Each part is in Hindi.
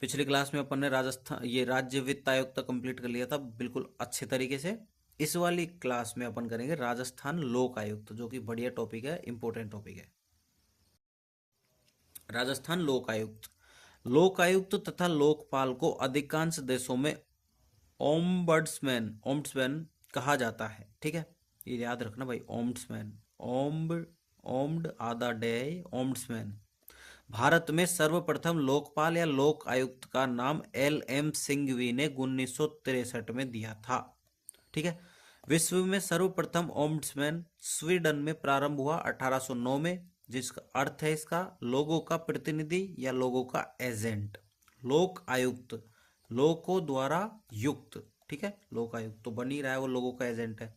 पिछली क्लास में अपन ने राजस्थान ये राज्य वित्त आयोग तक कंप्लीट कर लिया था बिल्कुल अच्छे तरीके से। इस वाली क्लास में अपन करेंगे राजस्थान लोक आयुक्त, जो कि बढ़िया टॉपिक है, इंपॉर्टेंट टॉपिक है। राजस्थान लोक आयुक्त, लोक आयुक्त तथा लोकपाल को अधिकांश देशों में ओम्बड्समैन ओम्बड्समैन कहा जाता है। ठीक है, ये याद रखना भाई, ओम्बड्समैन, ओम्ब ओम्ड आधा डे, ओम्बड्समैन। भारत में सर्वप्रथम लोकपाल या लोक आयुक्त का नाम LM सिंघवी ने 1963 में दिया था। ठीक है, विश्व में सर्वप्रथम ओम्बड्समैन स्वीडन में प्रारंभ हुआ 1809 में, जिसका अर्थ है इसका लोगों का प्रतिनिधि या लोगों का एजेंट। लोक आयुक्त, लोगों द्वारा युक्त। ठीक है, लोक आयुक्त तो बन ही रहा है, वो लोगों का एजेंट है।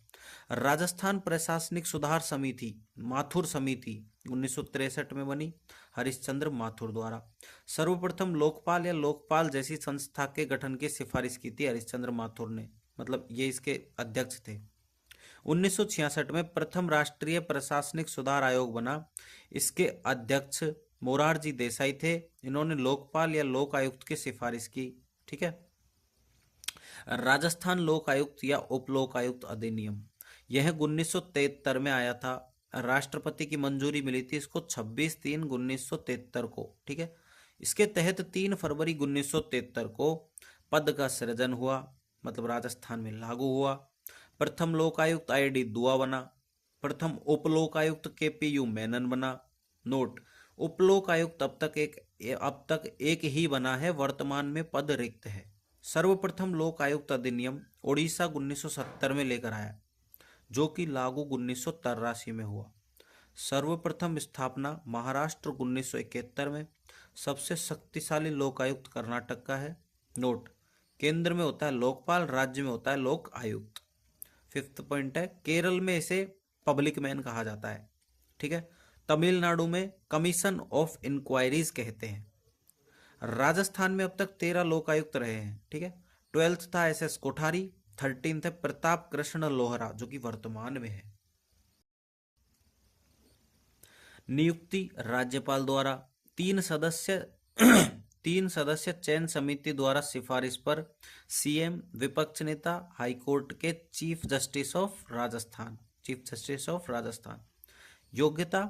राजस्थान प्रशासनिक सुधार समिति, माथुर समिति 1963 में बनी, हरिश्चंद्र माथुर द्वारा। सर्वप्रथम लोकपाल या लोकपाल जैसी संस्था के गठन की सिफारिश की थी हरिश्चंद्र माथुर ने, मतलब ये इसके अध्यक्ष थे। 1966 में प्रथम राष्ट्रीय प्रशासनिक सुधार आयोग बना, इसके अध्यक्ष मोरारजी देसाई थे। इन्होंने लोकपाल या लोक आयुक्त की सिफारिश की। ठीक है, राजस्थान लोक आयुक्त या उप लोक आयुक्त अधिनियम, यह 1973 में आया था। राष्ट्रपति की मंजूरी मिली थी इसको 26/3/1973 को। ठीक है, इसके तहत 3 फरवरी 1973 को पद का सृजन हुआ, मतलब राजस्थान में लागू हुआ। प्रथम लोक आयुक्त IID दुआ बना। प्रथम उप लोक आयुक्त KPU मेनन बना। नोट, उप लोक आयुक्त अब तक एक ही बना है, वर्तमान में पद रिक्त है। सर्वप्रथम लोक आयुक्त अधिनियम ओडिशा 1970 में लेकर आया, जो कि लागू 1983 में हुआ। सर्वप्रथम स्थापना महाराष्ट्र 1971 में। सबसे शक्तिशाली लोकायुक्त कर्नाटक का है। नोट, केंद्र में होता है लोकपाल, राज्य में होता है लोक आयुक्त। 5th पॉइंट है, केरल में इसे पब्लिक मैन कहा जाता है। ठीक है, तमिलनाडु में कमीशन ऑफ इंक्वायरीज कहते हैं। राजस्थान में अब तक 13 लोकायुक्त रहे हैं। ठीक है, 12th था SS कोठारी, 13th है प्रताप कृष्ण लोहरा, जो कि वर्तमान में है। नियुक्ति राज्यपाल द्वारा। 3 सदस्य चयन समिति द्वारा सिफारिश पर CM, विपक्ष नेता, हाईकोर्ट के चीफ जस्टिस ऑफ राजस्थान। योग्यता,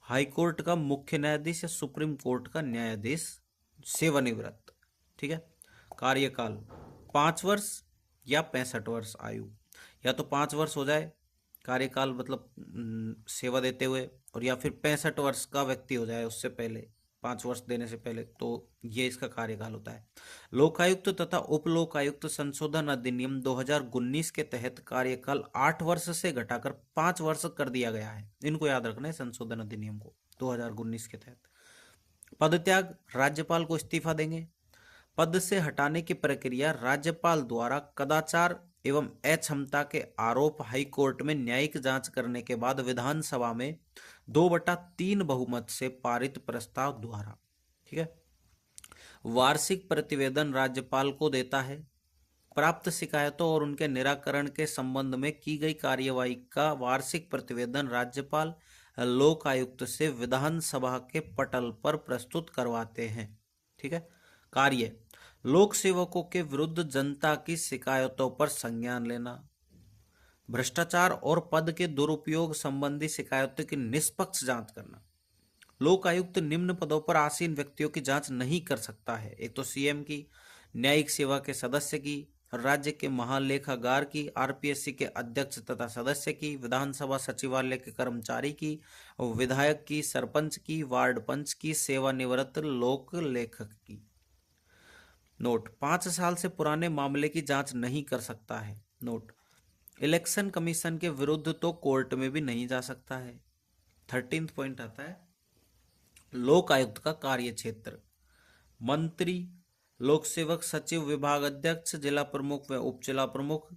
हाईकोर्ट का मुख्य न्यायाधीश या सुप्रीम कोर्ट का न्यायाधीश, सेवानिवृत्त। ठीक है, कार्यकाल 5 वर्ष या 65 वर्ष आयु, या तो 5 वर्ष हो जाए कार्यकाल, मतलब सेवा देते हुए, और या फिर 65 वर्ष का व्यक्ति हो जाए उससे पहले, 5 वर्ष देने से पहले, तो ये इसका कार्यकाल होता है। लोकायुक्त तथा उप लोकायुक्त संशोधन अधिनियम 2019 के तहत कार्यकाल 8 वर्ष से घटाकर 5 वर्ष कर दिया गया है। इनको याद रखना है, संशोधन अधिनियम को 2019 के तहत। पदत्याग, राज्यपाल को इस्तीफा देंगे। पद से हटाने की प्रक्रिया राज्यपाल द्वारा कदाचार एवं अक्षमता के आरोप हाईकोर्ट में न्यायिक जांच करने के बाद विधानसभा में 2/3 बहुमत से पारित प्रस्ताव द्वारा। ठीक है, वार्षिक प्रतिवेदन राज्यपाल को देता है। प्राप्त शिकायतों और उनके निराकरण के संबंध में की गई कार्यवाही का वार्षिक प्रतिवेदन राज्यपाल लोक आयुक्त से विधानसभा के पटल पर प्रस्तुत करवाते हैं। ठीक है, कार्य, लोक सेवकों के विरुद्ध जनता की शिकायतों पर संज्ञान लेना, भ्रष्टाचार और पद के दुरुपयोग संबंधी शिकायतों की निष्पक्ष जांच करना। लोक आयुक्त निम्न पदों पर आसीन व्यक्तियों की जांच नहीं कर सकता है। एक तो CM की, न्यायिक सेवा के सदस्य की, राज्य के महालेखागार की, RPSC के अध्यक्ष तथा सदस्य की, विधानसभा सचिवालय के कर्मचारी की, विधायक की, सरपंच की, वार्ड पंच की, सेवानिवृत्त लोक लेखक की। नोट, 5 साल से पुराने मामले की जांच नहीं कर सकता है। नोट, इलेक्शन कमीशन के विरुद्ध तो कोर्ट में भी नहीं जा सकता है। 13th पॉइंट आता है, लोक आयुक्त का कार्य क्षेत्र। मंत्री, लोक सेवक, सचिव, विभाग अध्यक्ष, जिला प्रमुख व उप जिला प्रमुख,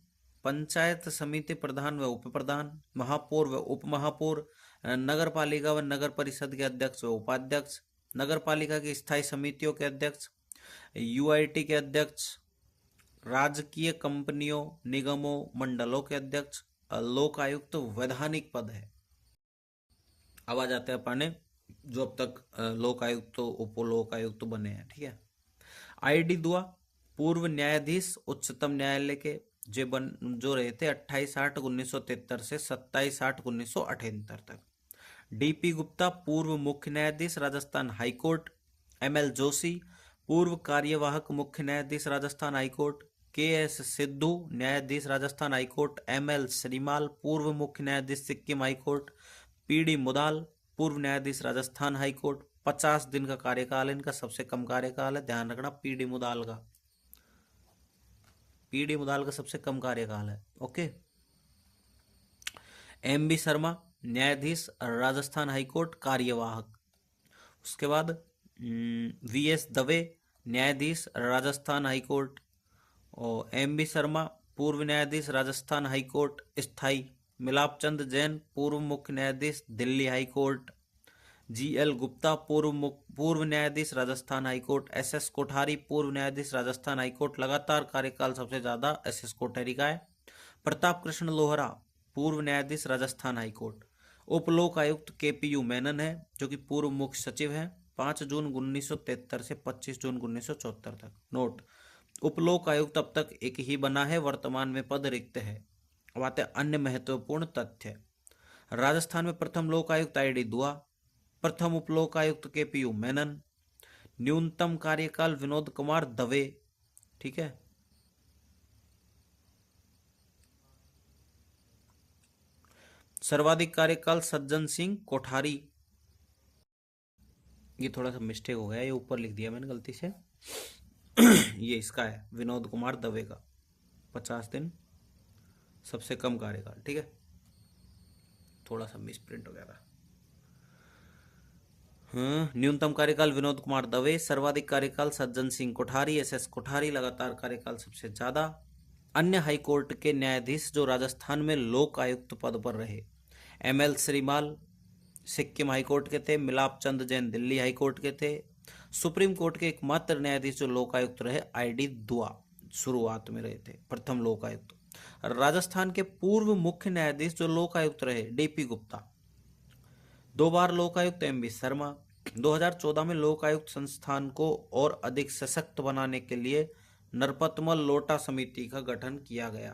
पंचायत समिति प्रधान व उप प्रधान, महापौर व उप महापौर, नगर पालिका व नगर परिषद के अध्यक्ष व उपाध्यक्ष, नगर पालिका की स्थायी समितियों के अध्यक्ष, UIT के अध्यक्ष, राजकीय कंपनियों, निगमों, मंडलों के अध्यक्ष। लोक आयुक्त वैधानिक पद है। अब आ जाते हैं अपने जो अब तक लोक आयुक्त उप लोक आयुक्त बने हैं। ठीक है, ID दुआ पूर्व न्यायाधीश उच्चतम न्यायालय के जो रहे थे 28/8/1973 से 27/8/1978 तक। DP गुप्ता पूर्व मुख्य न्यायाधीश राजस्थान हाईकोर्ट। ML जोशी पूर्व कार्यवाहक मुख्य न्यायाधीश राजस्थान हाईकोर्ट। KS सिद्धू न्यायाधीश राजस्थान हाईकोर्ट। ML श्रीमाल पूर्व मुख्य न्यायाधीश सिक्किम हाईकोर्ट। PD मुदाल पूर्व न्यायाधीश राजस्थान हाईकोर्ट। 50 दिन का कार्यकाल इनका, सबसे कम कार्यकाल है, ध्यान रखना। PD मुदाल का सबसे कम कार्यकाल है। ओके। MB शर्मा न्यायाधीश राजस्थान हाईकोर्ट कार्यवाहक। उसके बाद VS दवे न्यायाधीश राजस्थान हाईकोर्ट। और MB शर्मा पूर्व न्यायाधीश राजस्थान हाईकोर्ट स्थायी। मिलाप चंद जैन पूर्व मुख्य न्यायाधीश दिल्ली हाईकोर्ट। GL गुप्ता पूर्व न्यायाधीश राजस्थान हाईकोर्ट। SS कोठारी पूर्व न्यायाधीश राजस्थान हाईकोर्ट। लगातार कार्यकाल सबसे ज्यादा SS कोठारी का है। प्रताप कृष्ण लोहरा पूर्व न्यायाधीश राजस्थान हाईकोर्ट। उप लोक आयुक्त KPU मेनन है, जो कि पूर्व मुख्य सचिव है, 5 जून 1973 से 25 जून 1974 तक। नोट, उप लोक आयुक्त अब तक एक ही बना है, वर्तमान में पद रिक्त है। अब आते हैं अन्य महत्वपूर्ण तथ्य। राजस्थान में प्रथम लोक आयुक्त ID दुआ, प्रथम उप लोक आयुक्त KPU मेनन, न्यूनतम कार्यकाल विनोद कुमार दवे। ठीक है। सर्वाधिक कार्यकाल सज्जन सिंह कोठारी। ये थोड़ा सा मिस्टेक हो गया, ये ऊपर लिख दिया मैंने गलती से। ये इसका है, विनोद कुमार दवे का 50 दिन सबसे कम कार्यकाल। ठीक है, थोड़ा सा मिस प्रिंट हो गया था। न्यूनतम कार्यकाल विनोद कुमार दवे, सर्वाधिक कार्यकाल सज्जन सिंह कोठारी, SS कोठारी, लगातार कार्यकाल सबसे ज्यादा। अन्य हाईकोर्ट के न्यायाधीश जो राजस्थान में लोक आयुक्त पद पर रहे, ML श्रीमाल सिक्किम हाईकोर्ट के थे। मिलाप चंद जैन दिल्ली हाईकोर्ट के थे। सुप्रीम कोर्ट के एकमात्र न्यायाधीश जो लोक आयुक्त रहे ID दुआ शुरुआत में रहे थे, प्रथम लोक आयुक्त। राजस्थान के पूर्व मुख्य न्यायाधीश जो लोक आयुक्त रहे DP गुप्ता। 2 बार लोक आयुक्त MB शर्मा। 2014 में लोक आयुक्त संस्थान को और अधिक सशक्त बनाने के लिए नरपतमल लोटा समिति का गठन किया गया।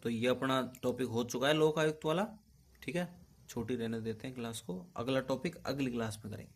तो ये अपना टॉपिक हो चुका है लोक आयुक्त वाला। ठीक है, छोटी रहने देते हैं क्लास को, अगला टॉपिक अगली क्लास में करेंगे।